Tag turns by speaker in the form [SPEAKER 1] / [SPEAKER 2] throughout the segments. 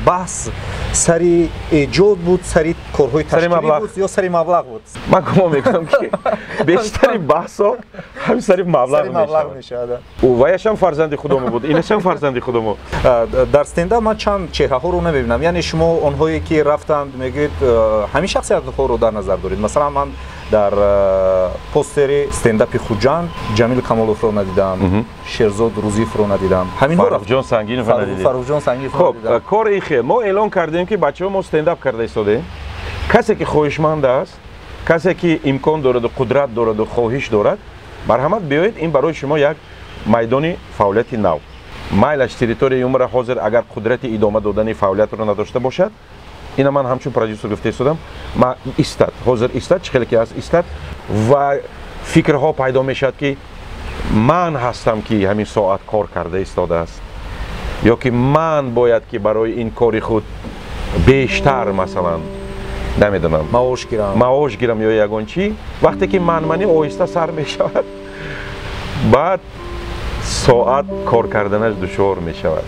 [SPEAKER 1] بحث سری ایجاد بود، سری کارهای تشکیلی بود یا سری مبلغ بود؟
[SPEAKER 2] من گمان میکنم که بیشتری بحثا همین سری مبلغ
[SPEAKER 1] میشود.
[SPEAKER 2] او وایش هم فرزند خودمون بود، اینش هم فرزند خودمون.
[SPEAKER 1] در استنداپ من چند چهره ها رو نمیبینم. یعنی شما اونهایی که رفتند میگید همین شخصیت ها رو در نظر دارید. مثلا من در پوستری استنداپ خوجان جمیل کمالوف رو ندیدم، شیرزاد روزیف رو ندیدم. همین ها
[SPEAKER 2] فرخ جان سنگین رو ندیدم.
[SPEAKER 1] فرخ جان سنگین رو ندیدم.
[SPEAKER 2] خب کار این ما اعلان کردیم که بچه‌ها ما استنداپ کرده ایستادیم. کسی که خواهشمند است، کسی که امکان دارد و قدرت دارد و خواهش دارد، مرحمت بیایید. این برای شما یک میدان فعالیت نو. مایلش تریتوری عمر حاضر اگر قدرت ادامه دادن فعالیت رو نداشته باشد، اینا من همچون پرودوسر گفته ایستادم، ما استاد حاضر استاد چه که است استاد و فکرها پیدا میشد که من هستم که همین ساعت کار کرده ایستاده است یا که من باید که برای این کاری خود بیشتر مثلا نمیدونم معاش گیرم یا یگان چی. وقتی که منی آهسته سر میشود بعد ساعت کار کردنش دشوار میشود.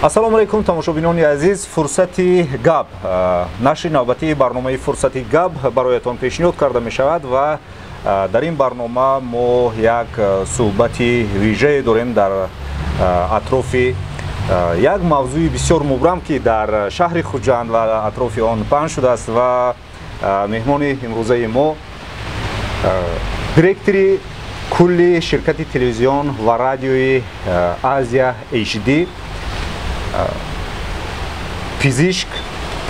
[SPEAKER 1] السلام علیکم تماشابینان عزیز. فرصتی گپ نشر نوبتی برنامه فرصتی گپ برایتان پیشنهاد کرده می شود و در این برنامه ما یک صحبت ویژه داریم در اطراف یک موضوع بسیار مبرم که در شهر خوجند و اطراف آن پنهان شده است و مهمان امروزه ما دیرکتوری کل شرکت تلویزیون و رادیوی آزیا HD، پزشک،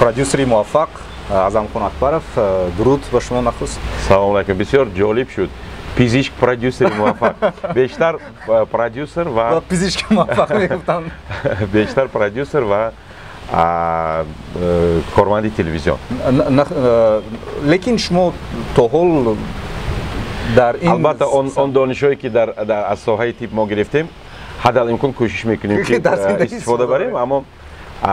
[SPEAKER 1] پرودوسری موفق اعظم خان اکبرов. درود به شما نخست.
[SPEAKER 2] سلام علیکم. بسیار جالب شد. پزشک پرودوسر موفق. بیشتر پرودوسر و
[SPEAKER 1] پزشک موفق میگفتن.
[SPEAKER 2] بیشتر پرودوسر و کارمند تلویزیون.
[SPEAKER 1] لیکن شما تا حال در این
[SPEAKER 2] البته آن دانشهایی که در از ساحه تیپ ما گرفتیم حداقل امکان کوشش میکنیم که استفاده بریم، اما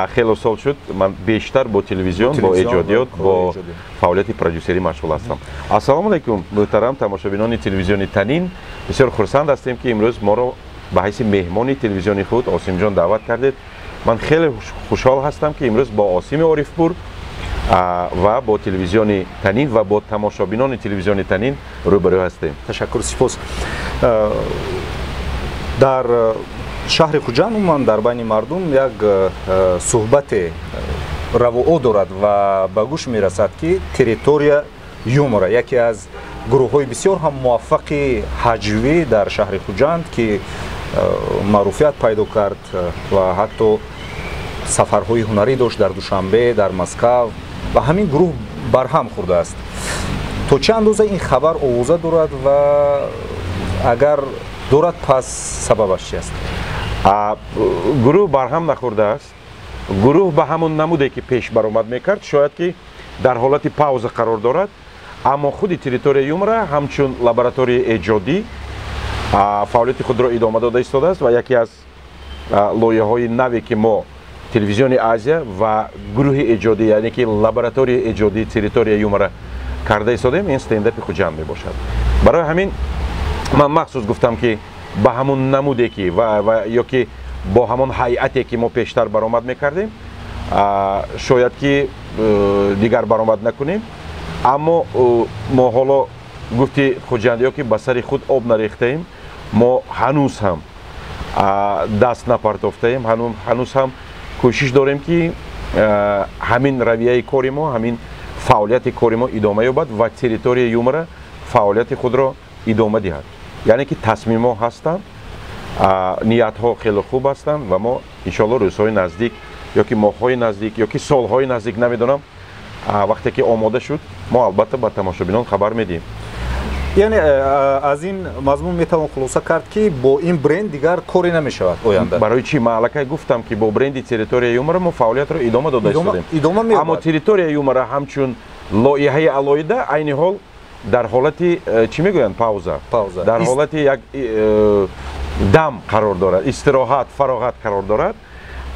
[SPEAKER 2] خیلی سال شد من بیشتر با تلویزیون، با ایجادیات، با فعالیت پرودوسری مشغول هستم. السلام علیکم محترم تماشابینان تلویزیون تنین. بسیار خرسند هستیم که امروز ما رو به حیث مهمان تلویزیون خود آسیم جان دعوت کردید. من خیلی خوشحال هستم که امروز با آسیم عارفپور و با تلویزیون تنین و با تماشابینان تلویزیون تنین روبرو هستیم.
[SPEAKER 1] تشکر، سپاس. در شهر خوجند عموما در بین مردم یک صحبت رواق دارد و به گوش میرسد که تریتوریا یومورا یکی از گروه های بسیار هم موفق هجوی در شهر خوجند که معروفیت پیدا کرد و حتی سفرهای هنری داشت در دوشنبه، در مسکو و همین گروه برهم خورده است. تو چه اندازه این خبر آوازه دارد و اگر دارد پس سببش چی است؟
[SPEAKER 2] گروه برهم نخورده است. گروه به همون نموده که پیش برآمد میکرد شاید که در حالت پاوز قرار دارد، اما خود تریتوری یومورا همچون لابراتوری ایجادی فعالیت خود را ادامه داده ایستاده است و یکی از لایه های نوی که ما تلویزیون آزیا و گروه ایجادی یعنی که لابراتوری ایجادی تریتوری یومورا کرده ایستادیم این استنداپ خوجند می باشد. برای همین من مخصوص گفتم که با همون نموده که و یا که با همون هیئتی که ما پیشتر برآمد میکردیم شاید که دیگر برآمد نکنیم، اما ما حالا گفتی خوجندی که به سر خود آب نریختیم، ما هنوز هم دست نپرتافتیم، هنوز هم کوشش داریم که همین رویه کاری ما، همین فعالیت کاری ما ادامه یابد و تریتوری یومورا فعالیت خود را ادامه دهد. یعنی که تصمیم ها هستند، نیت ها خیلی خوب هستند و ما انشالله روزهای نزدیک یا که ماه های نزدیک یا که سال های نزدیک نمیدونم وقتی که آماده شد ما البته با تماشابینان خبر میدیم.
[SPEAKER 1] یعنی از این مضمون میتوان خلاصه کرد که با این برند دیگر کاری نمیشود آینده.
[SPEAKER 2] برای چی؟ من الکی گفتم که با برند تریتوری یومورا ما فعالیت رو ادامه داده ایستادیم، اما تریتوری یومورا همچون لایحه علایده عین حال дар ҳолати чӣ мегӯянд пауза дар ҳолати як дам қарор дорад, истироҳат, фароғат қарор дорад.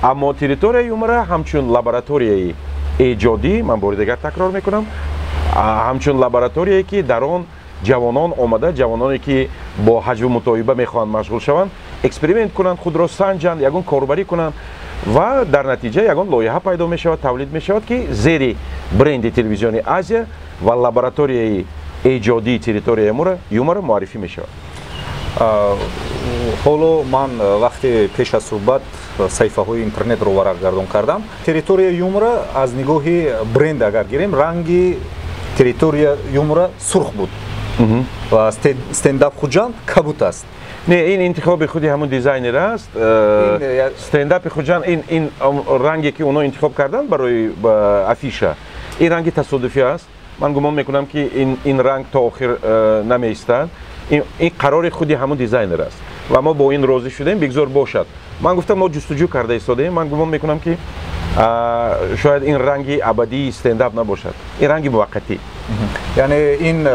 [SPEAKER 2] Аммо территорияи Юмра ҳамчун лабораторияи эҷодӣ, ман бори дигар такрор мекунам, ҳамчун лабораторияе ки дар он ҷавонон омада, ҷавононе ки бо ҳаҷву мутоиба мехоҳанд машғул шаванд, эксперимент кунанд, худро санҷанд, ягон корбарӣ кунанд ва дар натиҷа ягон лоиҳа пайдо мешавад, тавлид мешавад ки зери бренди телевизиони Азия ва лабораторияи эҷодии территорияи Юмра муаррифӣ мешавад.
[SPEAKER 1] ҳоло ман вақте пеш аз суҳбат саҳифаҳои интернетро варақгардон кардам. Территорияи Юмра аз нигоҳи бренд агар гирем, ранги территорияи Юмра сурх буд ва стендап хуҷанд кабут аст.
[SPEAKER 2] Не, ин интихоби худи ҳамун дизайнер аст. Стендапи хуҷанд ин ранге ки онҳо интихоб карданд барои афиша, ин ранги тасодуфӣ аст. Ман гумон мекунам ки ин ранг то охир намеистад. ин қарори худи ҳамун дизайнер аст ва мо бо ин розӣ шудаем, бигзор бошад. Ман гуфтам мо ҷустуҷӯ карда истодаем. Ман гумон мекунам ки шояд ин ранги абадии стендап набошад, ин ранги муваққатӣ.
[SPEAKER 1] Яъне ин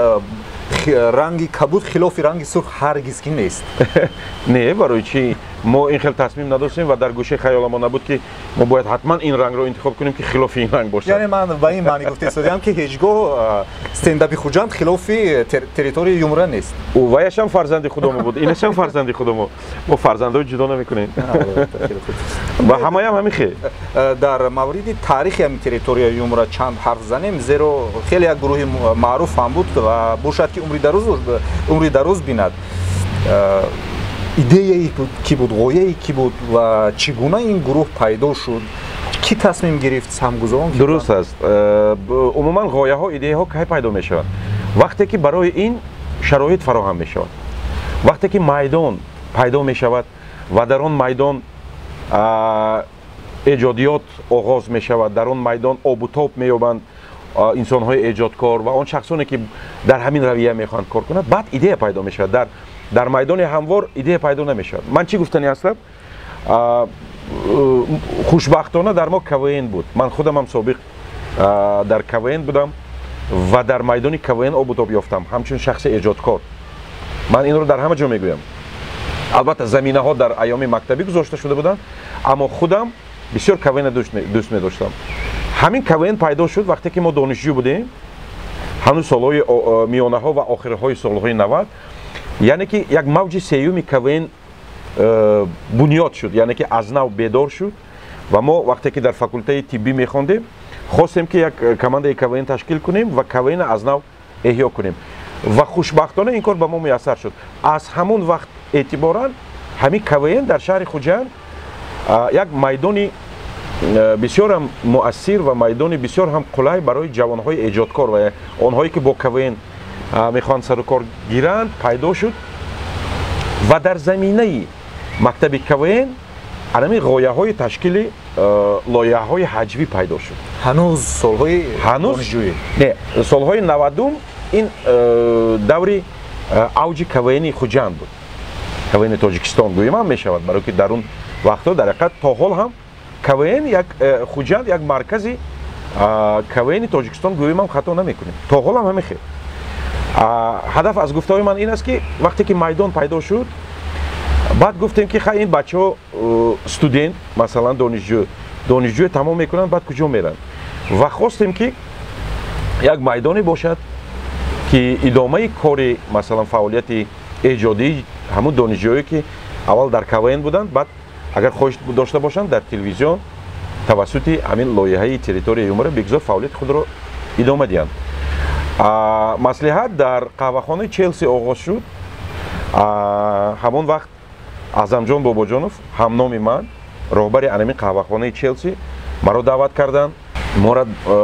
[SPEAKER 1] ранги кабуд хилофи ранги сурх ҳаргиз ки нест.
[SPEAKER 2] Не, барои чӣ мо ин хел тасмим надостем ва дар гӯшаи хаёламо набуд ки мо бояд ҳатман ин рангро интихоб кунем ки хилофи ин ранг бошад.
[SPEAKER 1] Яъне ман ба ин маъни гуфта истодам ки ҳеҷ гоҳ стендаби хуҷанд хилофи территорияи Юмра нест.
[SPEAKER 2] Ваяшам фарзанди худомо буд, инашам фарзанди худомо. Мо фарзандои ҷудо намекунем. Ва ҳамаям ҳамин хел.
[SPEAKER 1] Дар мавриди таърихи ҳамин территорияи Юмра чанд ҳарф занем, зеро хеле як гурӯҳи маъруф ҳам буд ва бошад ки умри дароз бинад. Идеяи ки буд, ғояи ки буд ва чӣ гуна ин гурӯҳ пайдо шуд? Ки тасмим гирифт самгузорон?
[SPEAKER 2] Дуруст аст. Умуман ғояҳо, идеяҳо кай пайдо мешаванд? Вақте ки барои ин шароит фароҳам мешавад. Вақте ки майдон пайдо мешавад ва дар он майдон эҷодиёт оғоз мешавад, дар он майдон обу тоб меёбанд инсонҳои эҷодкор ва он шахсоне ки дар ҳамин равия мехоҳанд кор кунад, баъд идея пайдо мешавад. Дар майдони ҳамвор идея пайдо намешавад. Ман чӣ гуфтанӣ ҳастам? Хушбахтона дар мо КВН буд. Ман худамам собиқ дар КВН будам ва дар майдони КВН обутоб ёфтам ҳамчун шахси эҷодкор. Ман инро дар ҳама ҷо мегӯям. Албатта заминаҳо дар айёми мактабӣ гузошта шуда буданд, аммо худам бисёр КВН дӯст медоштам. Ҳамин КВН пайдо шуд вақте ки мо донишҷӯ будем, ҳанӯз солҳои миёнаҳо ва охирҳои солҳои 90. Яъне ки як мавҷи сеюми КВН бунёд шуд, яъне ки аз нав бедор шуд ва мо вақте ки дар факултаи тиббӣ мехондем, хостем ки як командаи КВН ташкил кунем ва КВН аз нав эҳё кунем. Ва хушбахтона ин кор ба мо муяссар шуд. Аз ҳамон вақт эътиборан ҳамин КВН дар шаҳри Хуҷанд як майдони бисёр ҳам муассир ва майдони бисёр ҳам қулай барои ҷавонҳои эҷодкор ва онҳое ки бо КВН мехоҳанд сару кор гиранд пайдо шуд ва дар заминаи мактаби КВН анами ғояҳои ташкили лоиҳаҳои ҳаҷвӣ пайдо шуд.
[SPEAKER 1] Ҳанӯз солҳои донишҷӯӣ? Не,
[SPEAKER 2] солҳои 90 ин даври авҷи КВНи Хуҷанд буд. КВНи Тоҷикистон гӯям мешавад, барои ки дар он вақтҳо дар ҳақиқат то ҳол ҳам КВН як Хуҷанд як маркази КВНи Тоҷикистон гӯям хато намекунем. То ҳол ҳам ҳамин хел. ҳадаф аз гуфтаҳои ман ин аст ки вақте ки майдон пайдо шуд, баъд гуфтем ки хай ин бачаҳо студент, масалан донишҷӯ тамом мекунанд, баъд куҷо меранд? Ва хостем ки як майдоне бошад ки идомаи кори масалан фаъолияти эҷодии ҳамун донишҷӯе ки аввал дар КВН буданд, баъд агар хоҳиш дошта бошанд дар телевизион тавассути ҳамин лоиҳаи территорияи Юмра бигзор фаъолияти худро идома диҳанд. Маслиҳат дар қаҳвахонаи Челси оғоз шуд. Ҳамон вақт Аъзамҷон Бобоҷонов, ҳамноми ман, роҳбари анамин қаҳвахонаи Челси, маро даъват карданд.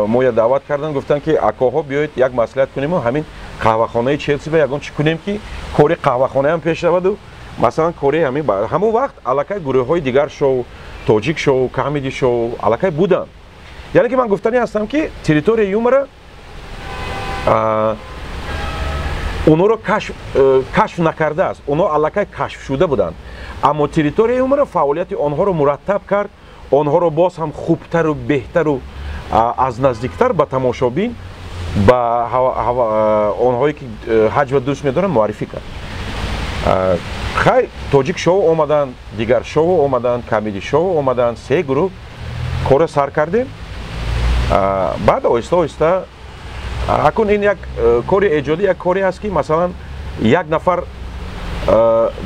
[SPEAKER 2] Моя даъват карданд, гуфтанд ки акоҳо биёед як маслиҳат кунем, ҳамин қаҳвахонаи Челси ба ягон чӣ кунем ки кори қаҳвахонаам пеш раваду, масалан кори ҳамон вақт аллакай гурӯҳҳои дигар шоу, тоҷик шоу, камеди шоу аллакай буданд. Яъне ки ман гуфтанӣ ҳастам ки территорияи Юмра онҳоро кашф накардааст, онҳо аллакай кашф шуда буданд, аммо территорияи Юмра фаъолияти онҳоро мураттаб кард, онҳоро боз ҳам хубтару беҳтару аз наздиктар ба тамошобин ба онҳое ки ҳаҷва дӯст медоранд муаррифӣ кард. хай тоҷик шоу омаданд, дигар шоу омаданд, комеди шоу омаданд, се гурӯҳ кора сар кардем. баъд оҳиста оҳиста акун ин як кори эҷодӣ, як коре аст ки масалан як нафар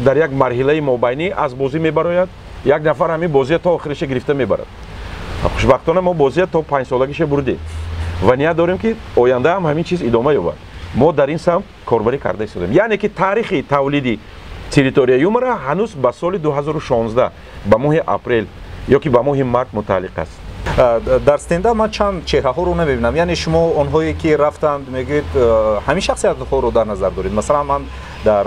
[SPEAKER 2] дар як марҳилаи мобайнӣ аз бозӣ мебарояд, як нафар ҳамин бозия то охириша гирифта мебарад. хушбахтона мо бозия то 5 солагиша бурдем ва ният дорем ки оянда ҳам ҳамин чиз идома ёбад. мо дар ин самт корбарӣ карда истодем. яъне ки таърихи тавлиди территория юмора ҳанӯз ба соли 2016 ба моҳи апрел ё ки ба моҳи март мутааллиқ аст.
[SPEAKER 1] дар стендап ман чанд чеҳраҳоро намебинам, яъне шумо онҳое ки рафтанд мегӯед ҳамин шахсиятҳоро дар назар доред. масалан ман дар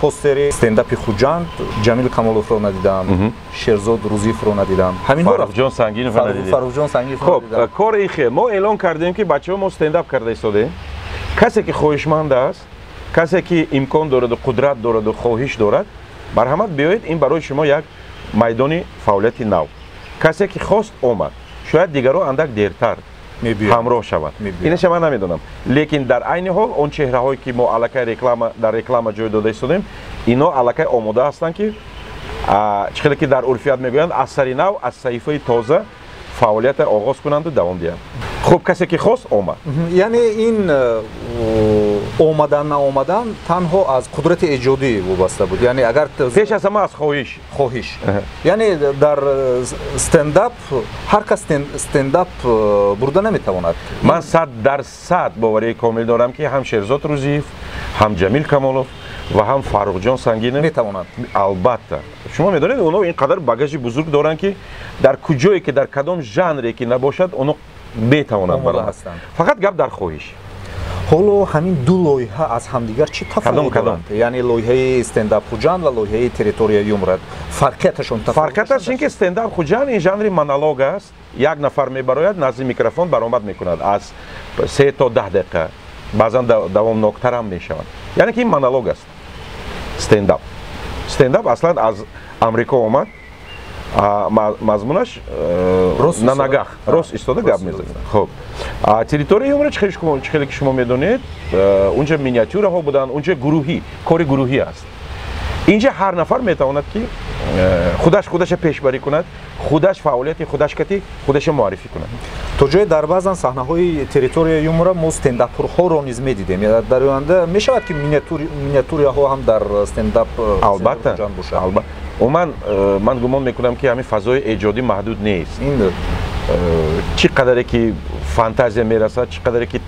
[SPEAKER 1] постери стендапи хуҷанд ҷамил камоловро надидам, шерзод рӯзиевро надидам,
[SPEAKER 2] фаррухҷон сангиновро
[SPEAKER 1] надидам.
[SPEAKER 2] хоб кори хе мо эълон кардем ки бачаҳо мо стендап карда истодем. касе ки хоҳишманд аст, касе ки имкон дораду қудрат дораду хоҳиш дорад, марҳамат биёед, ин барои шумо як майдони фаъолияти нав. касе ки хост омад, шояд дигаро андак дертар ҳамроҳ шавад. инаша ман намедонам. лекин дар айни ҳол он чеҳраҳое ки мо аллакай дар реклама ҷой дода истодем, ино аллакай омода ҳастанд ки чӣ хеле ки дар урфият мегӯянд аз сари нав, аз саҳифаи тоза фаъолията оғоз кунанду давом диҳанд. хуб касе ки хост омад.
[SPEAKER 1] яъне ин омадан наомадан танҳо аз қудрати эҷодӣ вобаста буд, яъне агар
[SPEAKER 2] пеш аз ҳама аз хоҳиш.
[SPEAKER 1] яъне дар стендап ҳар кас стендап бурда наметавонад.
[SPEAKER 2] ман 100% боварии комил дорам ки ҳам шерзод рӯзиев, ҳам ҷамил камолов ва ҳам фаррухҷон сангинов
[SPEAKER 1] метавонанд.
[SPEAKER 2] албатта шумо медонед онҳо ин қадар багажи бузург доранд ки дар куҷое ки дар кадом жанре ки набошад онҳо метавонанд баромад. фақат гап дар хоҳиш.
[SPEAKER 1] ҳоло ҳамин ду лоиҳа аз ҳамдигар чӣ тафовут доранд? яъне лоиҳаи стендап хуҷанд ва лоиҳаи территория юмора фарқияташон
[SPEAKER 2] фарқияташ ин ки стендап хуҷанд ин жанри монолог аст. як нафар мебарояд назди микрофон баромад мекунад аз 3 то 10 дақиқа, баъзан давомноктар ҳам мешавад. яъне ки ин монолог аст. стендап аслан аз амрико омад, мазмунаш на нагах рост истода гап мезанад. хоб территория юмора чӣ хеле ки шумо медонед, унҷа миниатюраҳо буданд, унҷа гурӯҳӣ, кори гурӯҳӣ аст. инҷа ҳар нафар метавонад ки худаша пешбарӣ кунад, худаш фаъолияти худаш кати худаша муаррифӣ кунад.
[SPEAKER 1] то ҷое дар баъзан саҳнаҳои территория юмора мо стендапурҳоро низ медидем. дар оянда мешавад ки миниатюраҳо ҳам дар стендап
[SPEAKER 2] албатта бошад. ман гумон мекунам ки ҳамин фазои эҷодӣ маҳдуд нест. чӣ қадаре ки фантазия мерасад, чӣ қадаре ки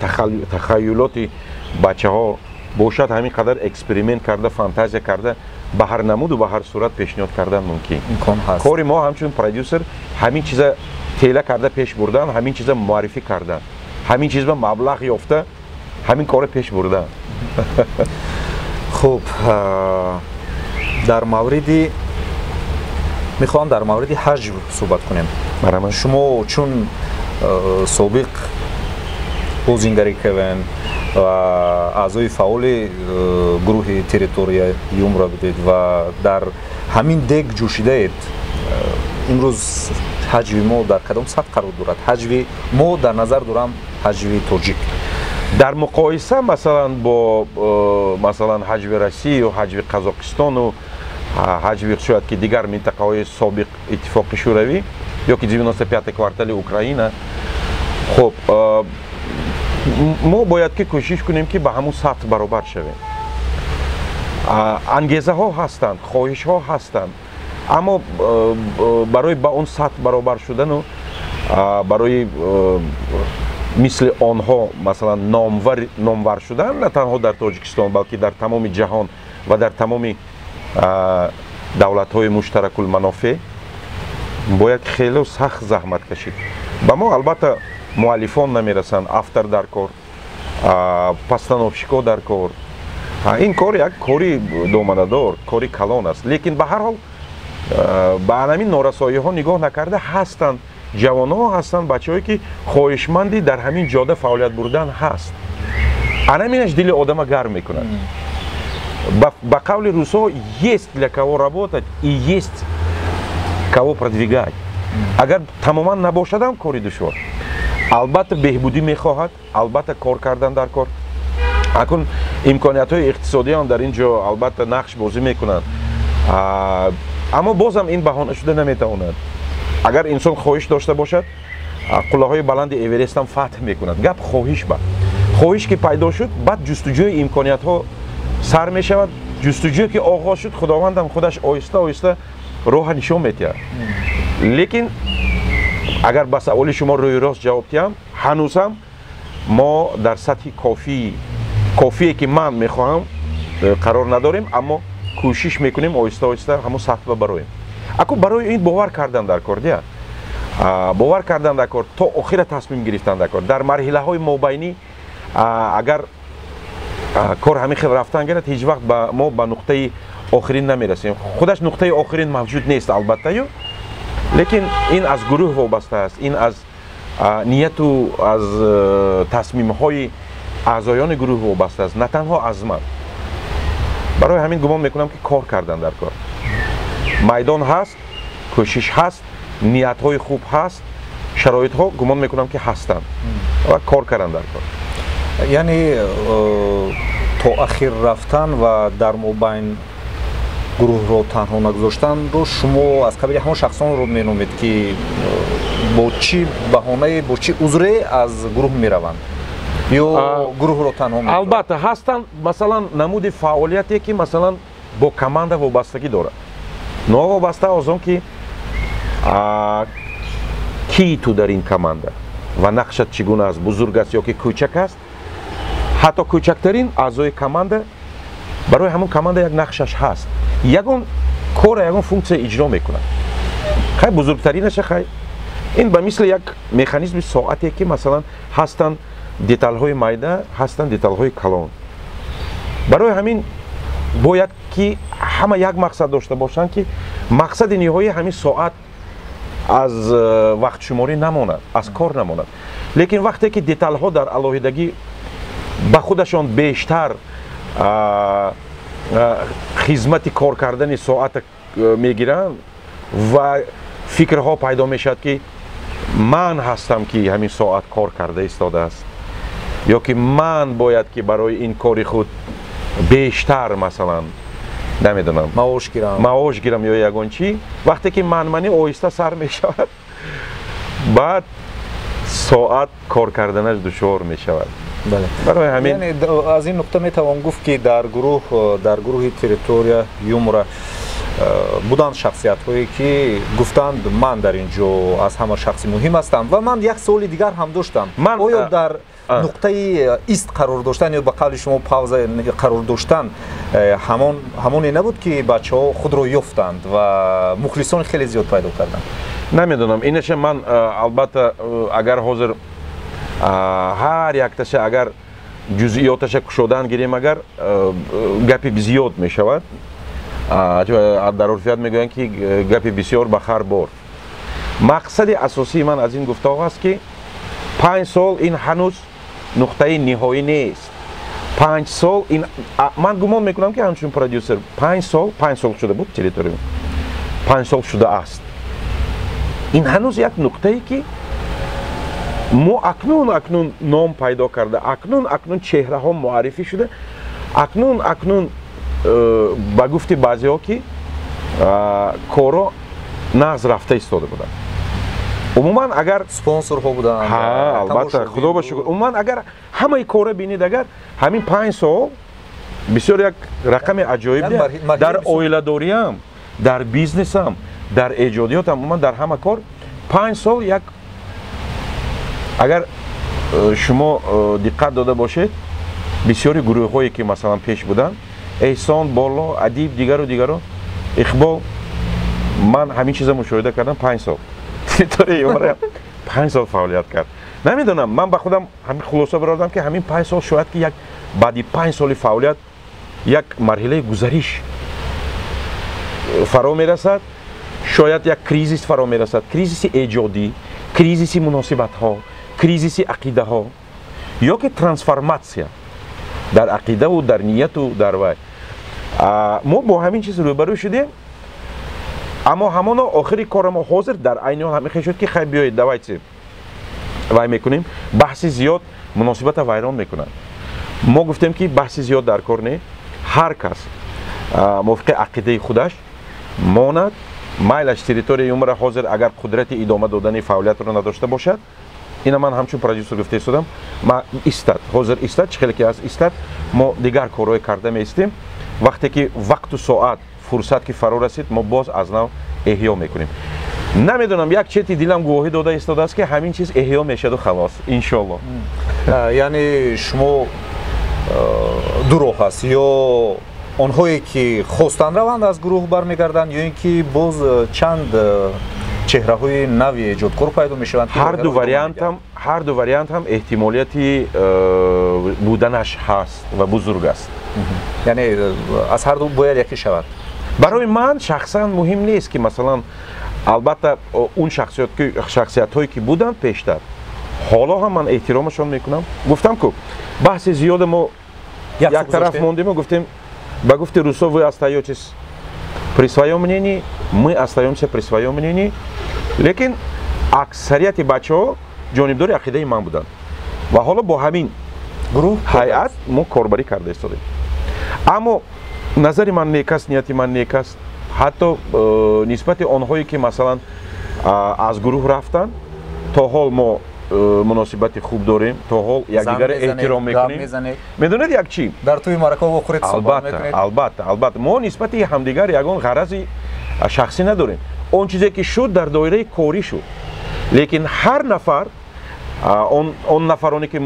[SPEAKER 2] тахайюлоти бачаҳо бошад, ҳамин қадар эксперимент карда, фантазия карда ба ҳар намуду ба ҳар сурат пешниҳод кардан мумкин ҳаст. кори мо ҳамчун продюсер ҳамин чиза тела карда пеш бурдан, ҳамин чиза муаррифӣ кардан, ҳамин чиза маблағ ёфта, ҳамин кора пеш бурдан.
[SPEAKER 1] хуб дар мавриди мехоҳам дар мавриди ҳаҷв суҳбат кунем. шумо чун собиқ бозингари кевен ва аъзои фаъоли гурӯҳи территория юмора будед ва дар ҳамин дег ҷӯшидаед. имрӯз ҳаҷви мо дар кадом сатҳ қарор дорад? ҳаҷви мо дар назар дорам ҳаҷви тоҷик.
[SPEAKER 2] дар муқоиса масалан бо масалан ҳаҷви россия ё ҳаҷви қазоқистону ҳаҷви шояд ки дигар минтақаҳои собиқ иттифоқи шӯравӣ ё ки 95 квартали украина, хоб мо бояд ки кӯшиш кунем ки ба ҳамун сатҳ баробар шавем. ангезаҳо ҳастанд, хоҳишҳо ҳастанд, аммо барои ба он сатҳ баробар шудану барои мисли онҳо масалан номвар шудан на танҳо дар тоҷикистон, балки дар тамоми ҷаҳон ва дар тамоми давлатҳои муштаракулманофеъ бояд хеле сахт заҳмат кашид. ба мо албатта муаллифон намерасанд, автор дар кор, постановщикҳо дар кор. ин кор як кори доманадор, кори калон аст. лекин ба ҳар ҳол ба ҳамин норасоиҳо нигоҳ накарда ҳастанд ҷавонҳо, ҳастанд бачаҳое ки хоҳишманди дар ҳамин ҷода фаъолият бурдан ҳаст. анаминаш дили одама гарм мекунад. Ба қавли русҳо есть для кого работать и есть кого продвигать. агар тамоман набошадам кори душвор. албатта беҳбудӣ мехоҳад, албатта кор кардан дар кор. акун имкониятҳои иқтисодиам дар ин ҷо албатта нақш бозӣ мекунанд, аммо бозам ин баҳона шуда наметавонад. агар инсон хоҳиш дошта бошад, қуллаҳои баланди эверестам фатҳ мекунад. гап хоҳиш ба хоҳиш ки пайдо шуд, баъд ҷустуҷӯи имкониятҳо сар мешавад. ҷустуҷӯе ки оғоз шуд, худовандам худаш оҳиста оҳиста роҳа нишон метиҳад. лекин агар ба саволи шумо рӯи рост ҷавоб диҳам, ҳанӯзам мо дар сатҳи кофие ки ман мехоҳам қарор надорем, аммо кӯшиш мекунем оҳиста оҳиста ҳамон сатҳ ба бароем. акун барои ин бовар кардан дар кор дия, бовар кардан дар кор, то охира тасмим гирифтан дар кор. дар марҳилаҳои мобайнӣ агар кор ҳамин хел рафтан гирад, ҳеҷ вақт мо ба нуқтаи охирин намерасем. худаш нуқтаи охирин мавҷуд нест албатта, лекин ин аз гурӯҳ вобаста аст, ин аз нияту аз тасмимҳои аъзоёни гурӯҳ вобаста аст, на танҳо аз ман. барои ҳамин гумон мекунам ки кор кардан дар кор. майдон ҳаст, кӯшиш ҳаст, ниятҳои хуб ҳаст, шароитҳо гумон мекунам ки ҳастанд ва кор кардан дар кор.
[SPEAKER 1] яъне то ахир рафтан ва дар мобайн гурӯҳро танҳо нагузоштанро шумо аз қабили ҳамон шахсонро меномед, ки бо чӣ баҳонае, бо чӣ узре аз гурӯҳ мераванд ё гурӯҳро танҳо мекунанд?
[SPEAKER 2] албатта ҳастанд масалан намуди фаъолияте ки масалан бо команда вобастагӣ дорад. новобаста аз он ки кӣ ту дар ин команда ва нақшат чӣ гуна аст, бузург аст ё ки кӯчак аст. ҳатто кӯчактарин аъзои команда барои ҳамон команда як нақшаш ҳаст, ягон кора, ягон функсия иҷро мекунад. хай бузургтаринаше, хай ин ба мисли як механизми соате ки масалан ҳастанд деталҳои майда, ҳастанд деталҳои калон. барои ҳамин бояд ки ҳама як мақсад дошта бошанд, ки мақсади ниҳоӣ ҳамин соат аз вақтшуморӣ намонад, аз кор намонад. лекин вақте ки деталҳо дар алоҳидагӣ ба худашон бештар хизмати кор кардани соата мегиранд ва фикрҳо пайдо мешавад, ки ман ҳастам ки ҳамин соат кор карда истодааст, ё ки ман бояд ки барои ин кори худ бештар масалан намедонам маош гирам ё ягон чӣ. вақте ки манманӣ оҳиста сар мешавад, баъд соат кор карданаш душвор мешавад. барои ҳамин
[SPEAKER 1] аз ин нуқта метавон гуфт ки дар гурӯҳи территория юмора буданд шахсиятҳое ки гуфтанд ман дар ин ҷо аз ҳама шахси муҳим ҳастам. ва ман як суоли дигар ҳам доштам. оё дар нуқтаи ист қарор доштан ё ба қавли шумо пауза қарор доштан ҳамоне набуд ки бачаҳо худро ёфтанд ва мухлисони хеле зиёд пайдо карданд? намедонам,
[SPEAKER 2] инаше ман албатта агар ҳозир ҳар якташа агар ҷузъиёташа кушодан гирем, агар гапи зиёд мешавад. дар урфият мегӯянд ки гапи бисёр ба хар бор. мақсади асосии ман аз ин гуфтоғ аст ки 5 сол ин ҳанӯз нуқтаи ниҳоӣ нест. 5 сол ин ман гумон мекунам ки ҳамчун продюсер 5 сол шуда буд территория, 5 сол шудааст. ин ҳанӯз як нуқтае ки мо акнун ном пайдо карда, акнун чеҳраҳо муаррифӣ шуда, акнун ба гуфти баъзеҳо ки коро нағз рафта истода буданд. умуман агар
[SPEAKER 1] спонсорҳо буданд,
[SPEAKER 2] албатта худо ба шукр, умуман агар ҳамаи кора бинед, агар ҳамин 5 сол бисёр як рақами аҷоиб дар оиладориам, дар бизнесам, дар эҷодиётам, умуман дар ҳама кор 5 сол як агар шумо диққат дода бошед, бисёри гурӯҳҳое ки масалан пеш буданд, эҳсон, боло, адиб, дигару иқбол, ман ҳамин чиза мушоҳида кардам. 5 сол территория юмора 5 сол фаъолият кард. намедонам, ман ба худам ҳамин хулоса бародам ки ҳамин 5 сол шояд ки як баъди 5 соли фаъолият як марҳилаи гузариш фаро мерасад, шояд як кризис фаро мерасад, кризиси эҷодӣ, кризиси муносибатҳо, кризиси ақидаҳо ё ки трансформатсия дар ақидаву дар нияту дар вай. мо бо ҳамин чиз рӯбарӯ шудем, аммо ҳамоно охири корамо ҳозир дар айни он ҳамин хел шуд ки хай биёед давайте вай мекунем, баҳси зиёд муносибата вайрон мекунад. мо гуфтем ки баҳси зиёд дар кор не, ҳар кас мувофиқи ақидаи худаш монад, майлаш территорияи умра ҳозир агар қудрати идома додани фаъолиятро надошта бошад, ина ман ҳамчун продюсер гуфта истодам, ма истад ҳозир истад чӣ хеле ки аст истад, мо дигар корҳое карда меистем, вақте ки вақту соат фурсат ки фаро расид, мо боз аз нав эҳё мекунем. намедонам як чети дилам гувоҳӣ дода истодааст ки ҳамин чиз эҳё мешаду халос иншоалло.
[SPEAKER 1] яъне шумо ду роҳ аст, ё онҳое ки хостан раванд аз гурӯҳ бармегарданд, ё ин ки боз чанд чеҳраҳои нави эҷодкор пайдо мешаванд. ҳар ду вариант ҳам эҳтимолияти буданаш ҳаст ва бузург аст. яъне аз ҳар ду бояд яке шавад.
[SPEAKER 2] барои ман шахсан муҳим нест ки масалан албатта он шахсиятҳое ки буданд пештар ҳоло ҳам ман эҳтиромашон мекунам. гуфтам ку баҳси зиёда мо як тараф мондем, гуфтем ба гуфти Руссо вы остаётесь при своём мнении, мы остаёмся при своём мнении, лекин аксарияти бачаҳо ҷонибдори ақидаи ман буданд ва ҳоло бо ҳамин ҳайат мо корбарӣ карда истодем. аммо назари ман нек аст, нияти ман нек аст, ҳатто нисбати онҳое ки масалан аз гурӯҳ рафтанд, то ҳол мо муносибати хуб дорем, то ҳол якдигаро эҳтиром мекунем. медонед як чӣ?
[SPEAKER 1] дар тӯи марака вохӯред суҳбат мекунед.
[SPEAKER 2] албатта мо нисбати ҳамдигар ягон ғарази шахсӣ надорем. он чизе ки шуд дар доираи корӣ шуд, лекин ҳар нафар он нафароне ки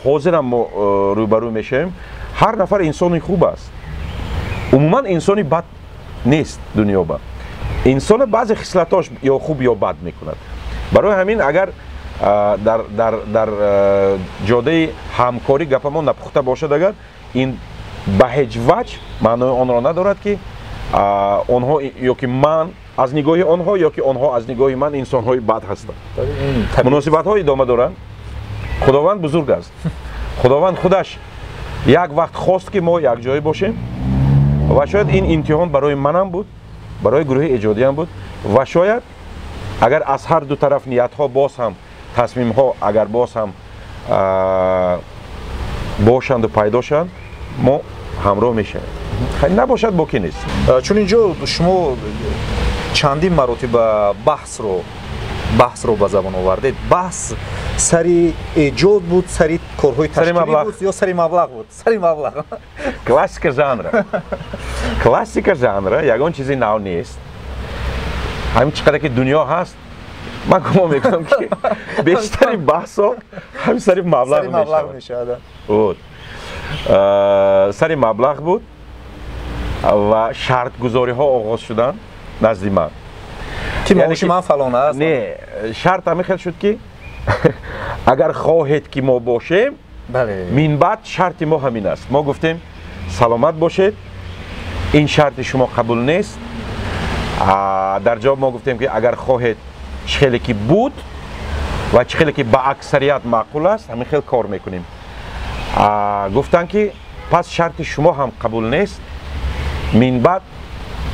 [SPEAKER 2] ҳозирам мо рӯбарӯ мешавем, ҳар нафар инсони хуб аст. умуман инсони бад нест дунёба. инсона баъзе хислатош ё хуб ё бад мекунад. барои ҳамин агар дар ҷодаи ҳамкорӣ гапамон напухта бошад, агар ин ба ҳеҷ ваҷ маънои онро надорад ки онҳо ё ки ман аз нигоҳи онҳо ё ки онҳо аз нигоҳи ман инсонҳои бад ҳастанд. муносибатҳо идома доранд. худованд бузург аст. худованд худаш як вақт хост ки мо якҷоя бошем ва шояд ин имтиҳон барои манам буд, барои гурӯҳи эҷодиям буд ва шояд агар аз ҳар ду тараф ниятҳо боз ҳам тасмимҳо агар боз ҳам бошанду пайдо шаванд, мо ҳамроҳ мешавем. набошад боки нест.
[SPEAKER 1] чун инҷо шумо чандин маротиба баҳсро ба забон овардед. баҳс сари эҷод буд, сари корҳои ташкилӣ буд ё сари маблағ буд? Сари маблағ.
[SPEAKER 2] классика жанра ягон чизи нав нест. ҳамин чӣ қадар ки дунё ҳаст, ман гумон мекунам ки бештари баҳсо ҳамин сари маблағ мешавад. сари маблағ буд ва шартгузориҳо оғоз шуданд назди ман.
[SPEAKER 1] ки маоши ман фалон аст.
[SPEAKER 2] не, шарт ҳамин хел шуд ки агар хоҳед ки мо бошем, минбаъд шарти мо ҳамин аст. мо гуфтем саломат бошед, ин шарти шумо қабул нест. дар ҷавоб мо гуфтем ки агар хоҳед чӣ хеле ки буд ва чӣ хеле ки ба аксарият маъқул аст, ҳамин хел кор мекунем. гуфтанд ки пас шарти шумо ҳам қабул нест, минбаъд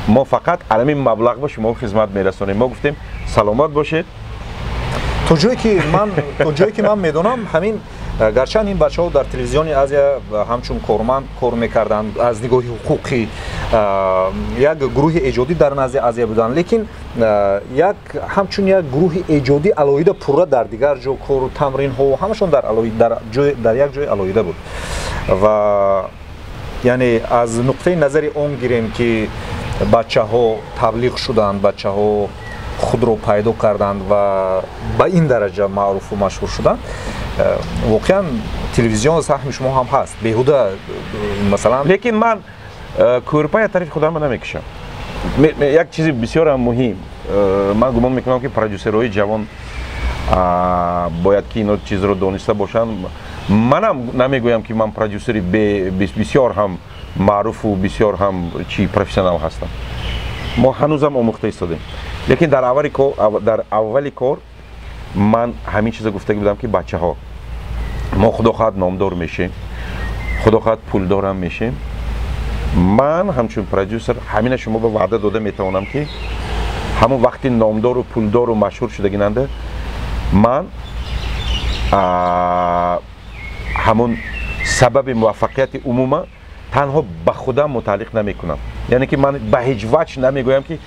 [SPEAKER 2] мо фақат аламин маблағ ба шумо хизмат мерасонем. мо гуфтем саломат бошед.
[SPEAKER 1] то ҷое ки ман медонам, ҳамин гарчанд ин бачаҳо дар телевизиони Азия ҳамчун корманд кор мекарданд, аз нигоҳи ҳуқуқӣ як гурӯҳи эҷодӣ дар назди Азия буданд, лекин ҳамчун як гурӯҳи эҷодӣ алоҳида пурра дар дигар ҷо кору тамринҳо ҳамашон дар як ҷои алоҳида буд. ва яъне аз нуқтаи назари он гирем ки бачаҳо таблиғ шуданд, бачаҳо худро пайдо карданд ва ба ин дараҷа маъруфу машҳур шуданд. воқеан телевизион саҳми шумо ҳам ҳаст. беҳуда масалан.
[SPEAKER 2] лекин ман кӯрпаи тарафи худам намекушам. як чизи бисёрам муҳим, ман гумон мекунам ки продюсерҳои ҷавон бояд ки ино чизро дониста бошанд. манам намегӯям ки ман продюсери бисёр ҳам маъруфу бисёр ҳам чи профессионал ҳастам. мо ҳанӯзам омӯхта истодем. лекин дар аввали кор ман ҳамин чиза гуфтагӣ будам ки бачаҳо мо худо хоҳад номдор мешем, худо хоҳад пулдорам мешем. ман ҳамчун продюсер ҳамина шумо ба ваъда дода метавонам ки ҳамон вақти номдору пулдору машҳур шудагинанда ман ҳамун сабаби муваффақияти умума танҳо ба худам мутааллиқ намекунам. Яъне ки ман ба ҳеҷ ваҷ намегӯям ки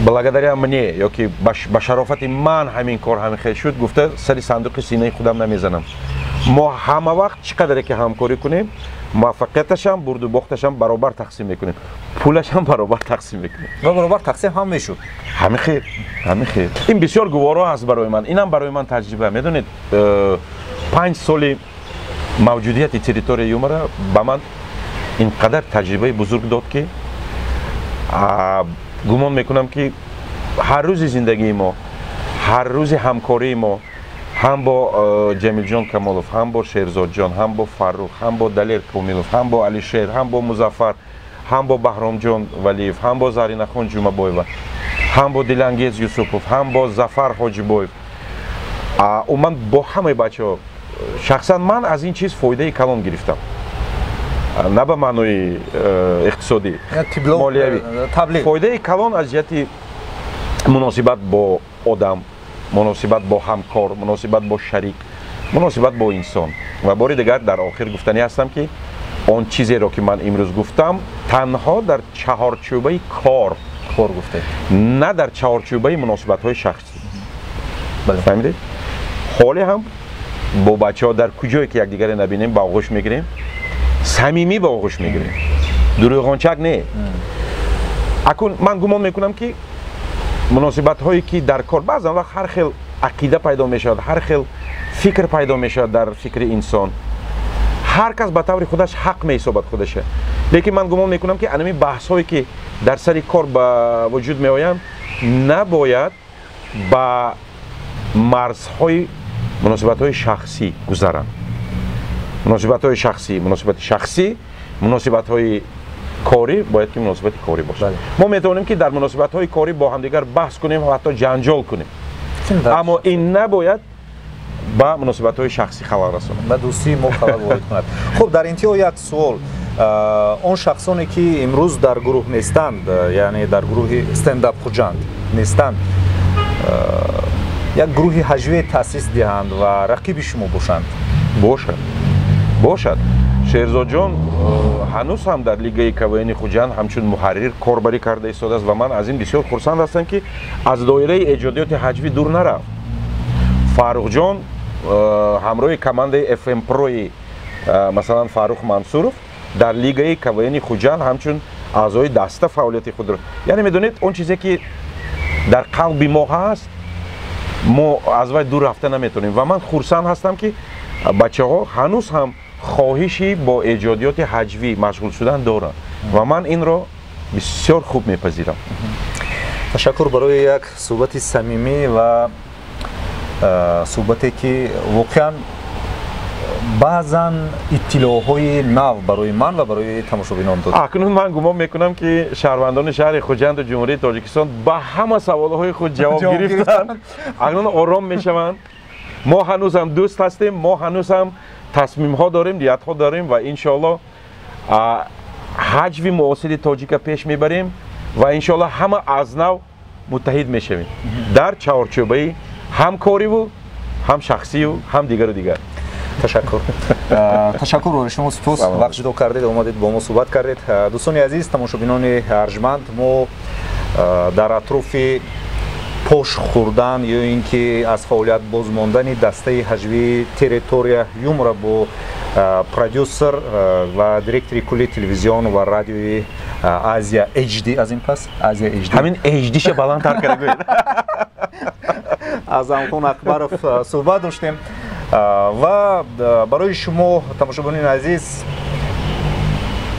[SPEAKER 2] благодаря мне ё ки ба шарофати ман ҳамин кор ҳамин хел шуд гуфта сари сандуқи синаи худам намезанам. мо ҳама вақт чӣ қадре ки ҳамкорӣ кунем муваффақияташам бурду бохташам баробар тақсим мекунем, пулашам баробар тақсим мекунем
[SPEAKER 1] ва баробар тақсим ҳам мешуд.
[SPEAKER 2] ҳамин хел, ҳамин хел. Ин бисёр гуворо аст барои ман. Инам барои ман таҷриба. Медонед 5 соли мавҷудияти территорияи Юмора ба ман инқадар таҷрибаи бузург дод ки гумон мекунам ки ҳар рӯзи зиндагии мо, ҳар рӯзи ҳамкории мо ҳам бо Ҷамилҷон Камолов, ҳам бо Шерзодҷон, ҳам бо Фаррух, ҳам бо Далер Комилов, ҳам бо Алишер, ҳам бо Музаффар, ҳам бо Баҳромҷон Валиев, ҳам бо Заринахон Ҷумабоева, ҳам бо Дилангез Юсупов, ҳам бо Зафар Ҳоҷибоев. Ман бо ҳамаи бачаҳо шахсан ман аз ин чиз фоидаи калон гирифтам. На ба маънои иқтисодӣ, молиявӣ. Фоидаи калон аз ҷиҳати муносибат бо одам, муносибат бо ҳамкор, муносибат бо шарик, муносибат бо инсон. Ва бори дигар дар охир гуфтанӣ ҳастам ки он чизеро ки ман имрӯз гуфтам танҳо дар чаҳорчӯбаи кор гуфтед, на дар чаҳорчӯбаи муносибатҳои шахсӣ. фаҳмидед? ҳоле ҳам бо бачаҳо дар куҷое ки якдигаре набинем ба оғӯш мегирем, самимӣ ба оғӯш мегирем, дурӯғончак не. Акун ман гумон мекунам ки муносибатҳое ки дар кор баъзан вақт ҳар хел ақида пайдо мешавад, ҳар хел фикр пайдо мешавад дар фикри инсон. ҳар кас ба таври худаш ҳақ меҳисобад худаша. Лекин ман гумон мекунам ки анами баҳсҳое ки дар сари кор ба вуҷуд меоянд набояд ба марзҳои муносибатҳои шахсӣ гузаранд. муносибатҳои шахсӣ, муносибати шахсӣ, муносибатҳои корӣ бояд ки муносибати корӣ бошад. Мо метавонем ки дар муносибатҳои корӣ бо ҳамдигар баҳс кунем ва ҳатто ҷанҷол кунем. Аммо ин набояд ба муносибатҳои шахсӣ халал расонад.
[SPEAKER 1] Ба дӯстии мо халал ворид кунад. Хуб, дар интиҳо як суол. Он шахсоне ки имрӯз дар гурӯҳ нестанд, яъне дар гурӯҳи стендап хуҷанд нестанд, як гурӯҳи ҳаҷвие таъсис диҳанд ва рақиби шумо бошанд.
[SPEAKER 2] Бошад. Шерзодҷон ҳанӯз ҳам дар лигаи КВН Хуҷанд ҳамчун муҳаррир корбарӣ карда истодааст ва ман аз ин бисёр хурсанд ҳастам ки аз доираи эҷодиёти ҳаҷвӣ дур нарафт. Фаррухҷон ҳамроҳи командаи FM Pro-и масалан Фаррух Мансуров дар лигаи КВН Хуҷанд ҳамчун аъзои даста фаъолияти худро. Яъне медонед он чизе ки дар қалби мо ҳаст, мо аз вай дур рафта наметавонем ва ман хурсанд ҳастам ки бачаҳо ҳанӯз ҳам хоҳиши бо эҷодиёти ҳаҷвӣ машғул шудан доранд ва ман инро бисёр хуб мепазирам.
[SPEAKER 1] Ташаккур барои як суҳбати самимӣ ва суҳбате ки воқеан баъзан иттилоъҳои нав барои ман ва барои тамошобинон дод.
[SPEAKER 2] Акнун ман гумон мекунам ки шаҳрвандони шаҳри Хуҷанду Ҷумҳурии Тоҷикистон ба ҳама саволҳои худ ҷавоб гирифтанд. Акнун ором мешаванд. мо ҳанӯз ҳам дӯст ҳастем, мо ҳанӯз ҳам тасмимҳо дорем, ниятҳо дорем ва иншоалло ҳаҷви муосири тоҷика пеш мебарем ва иншоалло ҳама аз нав муттаҳид мешавем дар чаҳорчӯбаи ҳам кориву ҳам шахсию ҳам дигару дигар.
[SPEAKER 1] Ташаккур. Ташаккур барои шумо, сипос вақт ҷудо кардед, омадед бо мо суҳбат кардед. Дӯстони азиз, тамошобинони арҷманд, мо дар атрофи пош хӯрдан ё ин ки аз фаъолият бозмондани дастаи ҳаҷвии территория Юмора бо продюсер ва директори кулли телевизион ва радиои Азия HD, аз ин пас Азия HD,
[SPEAKER 2] ҳамин HD-ша баландтар карда
[SPEAKER 1] Азамхон Акбаров суҳбат доштем ва барои шумо тамошобинони азиз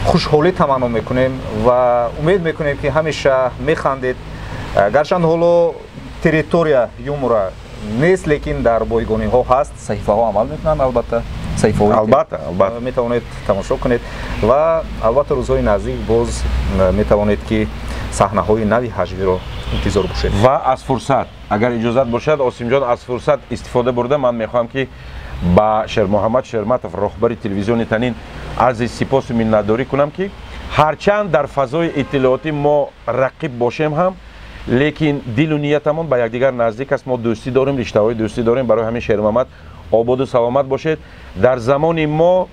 [SPEAKER 1] хушҳолӣ таманно мекунем ва умед мекунем ки ҳамеша механдед. Гарчанд ҳоло территория Юмора нест, лекин дар бойгониҳо ҳаст, саҳифаҳо амал мекунанд, албатта саҳифаҳо метавонед тамошо кунед ва албатта рӯзҳои наздик боз метавонед ки саҳнаҳои нави ҳаҷвиро интизор бошед.
[SPEAKER 2] Ва аз фурсат, агар иҷозат бошад, Осимҷон, аз фурсат истифода бурда ман мехоҳам ки ба Шермуҳаммад Шерматов, роҳбари телевизиони Танин, арзи сипосу миннатдорӣ кунам ки ҳарчанд дар фазои иттилоотӣ мо рақиб бошем ҳам, лекин дилу ниятамон ба якдигар наздик аст. Мо дӯстӣ дорем, риштаҳои дӯстӣ дорем. Барои ҳамин Шермуҳаммад ободу саломат бошед. Дар замони мо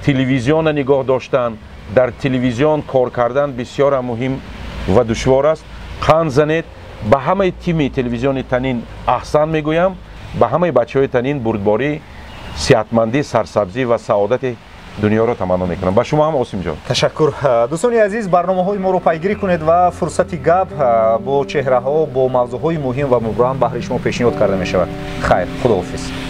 [SPEAKER 2] телевизиона нигоҳ доштан, дар телевизион кор кардан бисёр муҳим ва душвор аст. қанд занед. ба ҳамаи тими телевизиони Танин аҳсан мегӯям, ба ҳамаи бачаҳои Танин бурдборӣ, сеҳатмандӣ, сарсабзӣ ва саодати дунёро таманно мекунам. Ба шумо ҳам Осимҷон.
[SPEAKER 1] Ташаккур. Дӯстони азиз, барномаҳои моро пайгирӣ кунед ва фурсати гап бо чеҳраҳо, бо мавзӯъҳои муҳим ва мубҳам баҳри шумо пешниҳод карда мешавад. Хайр, худоҳофиз.